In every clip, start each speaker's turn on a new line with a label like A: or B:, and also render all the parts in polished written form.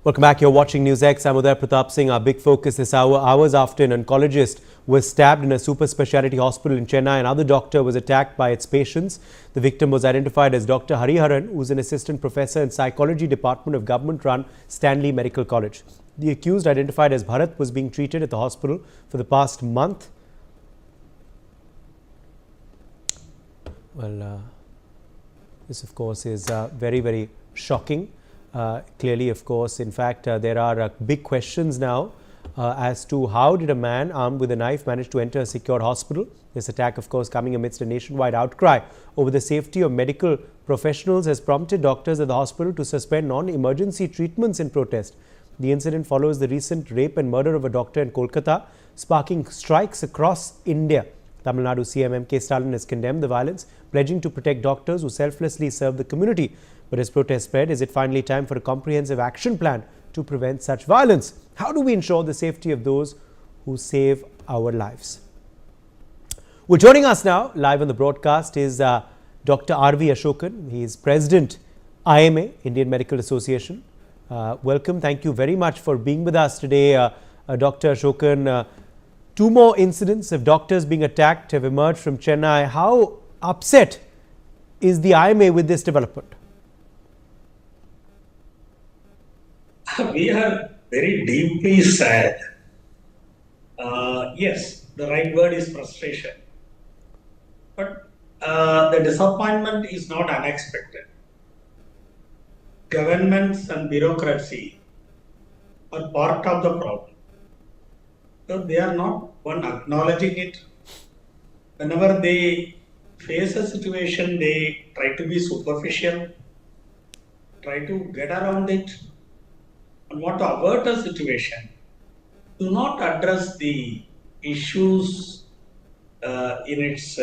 A: Welcome back. You're watching NewsX. I'm Uday Pratap Singh. Our big focus this hour, hours after an oncologist was stabbed in a super-speciality hospital in Chennai. Another doctor was attacked by its patients. The victim was identified as Dr. Hariharan, who's an assistant professor in psychology department of government-run Stanley Medical College. The accused, identified as Bharat, was being treated at the hospital for the past month. Well, this, of course, is very, very shocking. Clearly, of course, in fact, there are big questions now as to how did a man armed with a knife manage to enter a secured hospital. This attack, of course, coming amidst a nationwide outcry over the safety of medical professionals has prompted doctors at the hospital to suspend non-emergency treatments in protest. The incident follows the recent rape and murder of a doctor in Kolkata, sparking strikes across India. Nadu CM MK Stalin has condemned the violence, pledging to protect doctors who selflessly serve the community. But as protests spread, is it finally time for a comprehensive action plan to prevent such violence? How do we ensure the safety of those who save our lives? Well, joining us now live on the broadcast is Dr. R.V. Ashokan. He is President, IMA, Indian Medical Association. Welcome. Thank you very much for being with us today, Dr. Ashokan. Two more incidents of doctors being attacked have emerged from Chennai. How upset is the IMA with this development?
B: We are very deeply sad. Yes, the right word is frustration. But the disappointment is not unexpected. Governments and bureaucracy are part of the problem. So they are not one acknowledging it. Whenever they face a situation, they try to be superficial, try to get around it, and want to avert a situation. Do not address the issues in its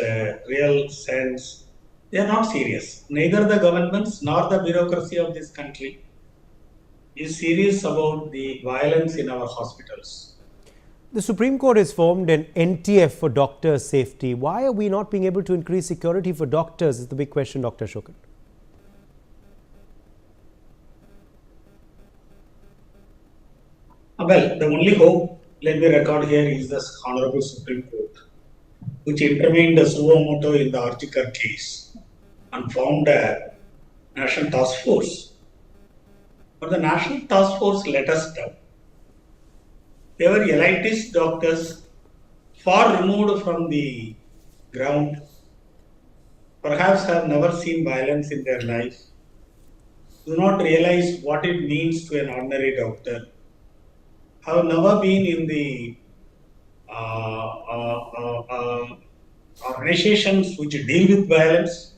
B: real sense. They are not serious. Neither the governments nor the bureaucracy of this country is serious about the violence in our hospitals.
A: The Supreme Court has formed an NTF for doctors' safety. Why are we not being able to increase security for doctors is the big question, Dr. Ashokan.
B: Well, the only hope, let me record here, is the Honorable Supreme Court, which intervened suo moto in the Archikar case and formed a national task force. But the national task force let us down. They were elitist doctors, far removed from the ground, perhaps have never seen violence in their life, do not realize what it means to an ordinary doctor, have never been in the organizations which deal with violence.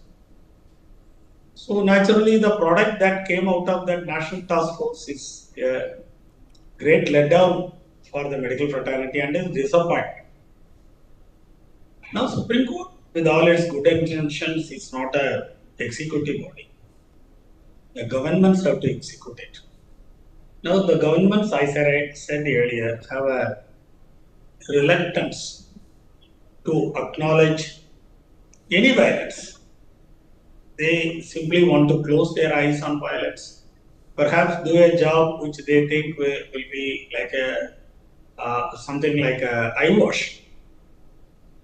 B: So naturally, the product that came out of that national task force is a great letdown for the medical fraternity and is disappointing. Now, Supreme Court, with all its good intentions, is not an executive body. The governments have to execute it. Now, the governments, I said earlier, have a reluctance to acknowledge any violence. They simply want to close their eyes on violence. Perhaps do a job which they think will be like a something like a eyewash.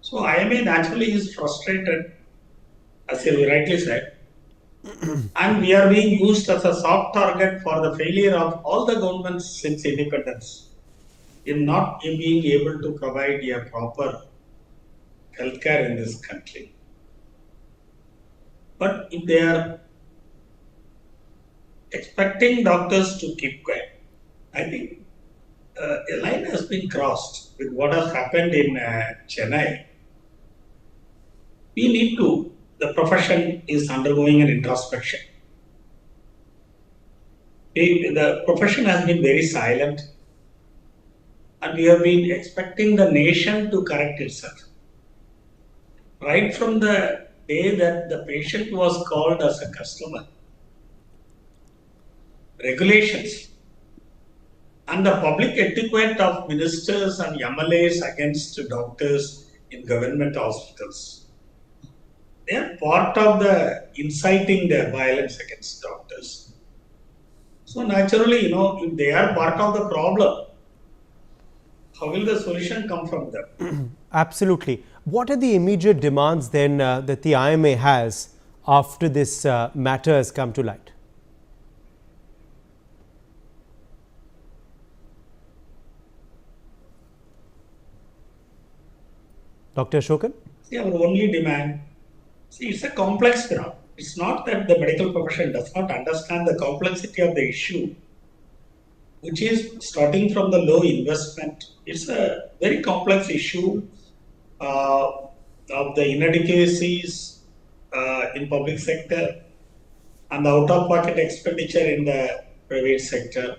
B: So IMA naturally is frustrated, as you rightly said, and we are being used as a soft target for the failure of all the governments since independence in not being able to provide a proper healthcare in this country. But if they are expecting doctors to keep quiet, I think a line has been crossed with what has happened in Chennai. We need to, the profession is undergoing an introspection. The profession has been very silent and we have been expecting the nation to correct itself. Right from the day that the patient was called as a customer, regulations and the public etiquette of ministers and MLAs against doctors in government hospitals, they are part of the inciting the violence against doctors. So naturally, if they are part of the problem, how will the solution come from them?
A: Absolutely. What are the immediate demands then that the IMA has after this matter has come to light? Dr. Ashokan?
B: See, our only demand, it's a complex ground. It's not that the medical profession does not understand the complexity of the issue, which is starting from the low investment. It's a very complex issue of the inadequacies in public sector and the out-of-pocket expenditure in the private sector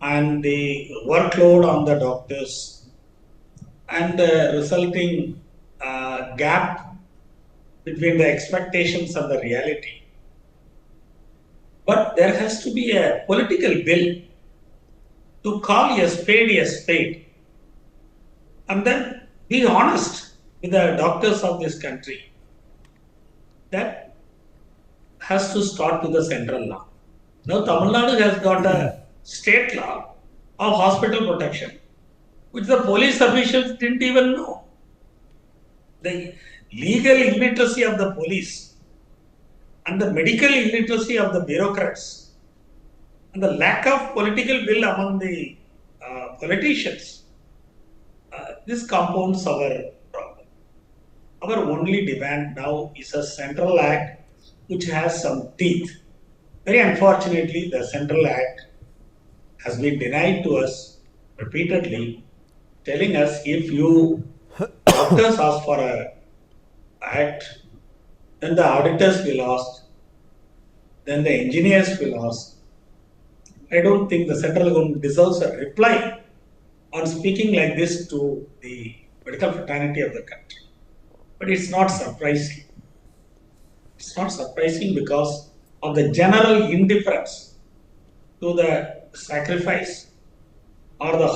B: and the workload on the doctors and the resulting gap between the expectations and the reality. But there has to be a political will to call a spade and then be honest with the doctors of this country. That has to start with the central law. Now Tamil Nadu has got a state law of hospital protection, which the police officials didn't even know. The legal illiteracy of the police and the medical illiteracy of the bureaucrats and the lack of political will among the politicians, this compounds our problem. Our only demand now is a central act which has some teeth. Very unfortunately, the central act has been denied to us repeatedly, telling us if you doctors ask for a act, then the auditors will ask, then the engineers will ask. I don't think the central government deserves a reply on speaking like this to the medical fraternity of the country. But it's not surprising. It's not surprising because of the general indifference to the sacrifice or the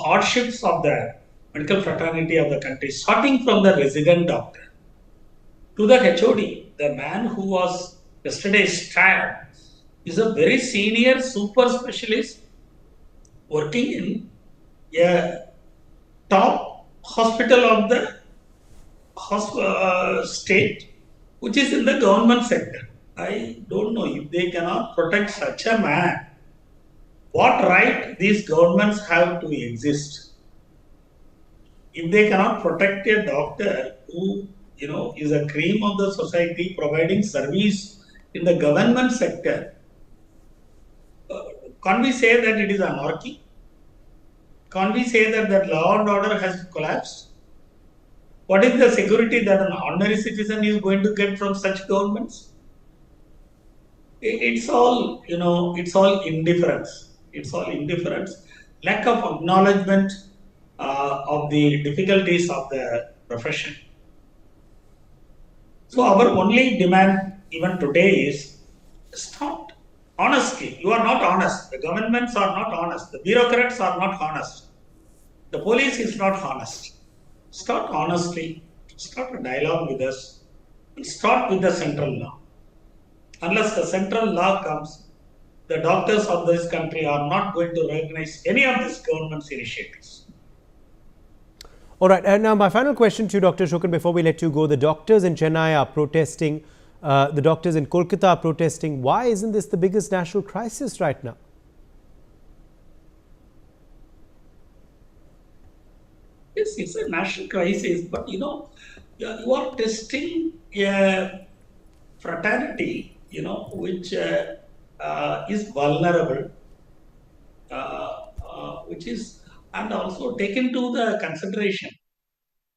B: hardships of the medical fraternity of the country, starting from the resident doctor to the HOD. The man who was yesterday stabbed is a very senior super specialist working in a top hospital of the state, which is in the government sector. I don't know if they cannot protect such a man. What right these governments have to exist? If they cannot protect a doctor who is a cream of the society providing service in the government sector, can't we say that it is anarchy? Can't we say that law and order has collapsed? What is the security that an ordinary citizen is going to get from such governments? It's all, it's all indifference. It's all indifference, lack of acknowledgement of the difficulties of the profession. So our only demand even today is start honestly. You are not honest. The governments are not honest. The bureaucrats are not honest. The police is not honest. Start honestly. Start a dialogue with us. And start with the central law. Unless the central law comes, the doctors of this country are not going to recognize any of this government's initiatives.
A: All right. And now my final question to you, Dr. Ashokan, before we let you go. The doctors in Chennai are protesting. The doctors in Kolkata are protesting. Why isn't this the biggest national crisis right now?
B: Yes, it's a national crisis, but you are testing a fraternity, which is vulnerable, which is, and also take into the consideration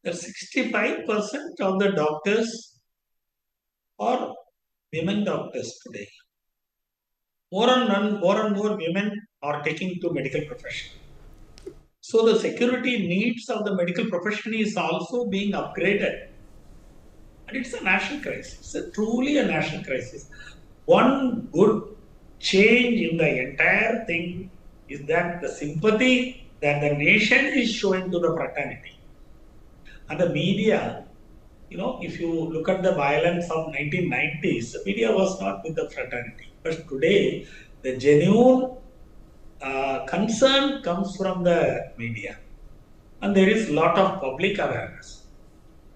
B: that 65% of the doctors are women doctors today. More and more women are taking to medical profession. So the security needs of the medical profession is also being upgraded. And it's a national crisis. It's truly a national crisis. One good change in the entire thing is that the sympathy that the nation is showing to the fraternity. And the media if you look at the violence of 1990s, the media was not with the fraternity. But today, the genuine concern comes from the media. And there is a lot of public awareness.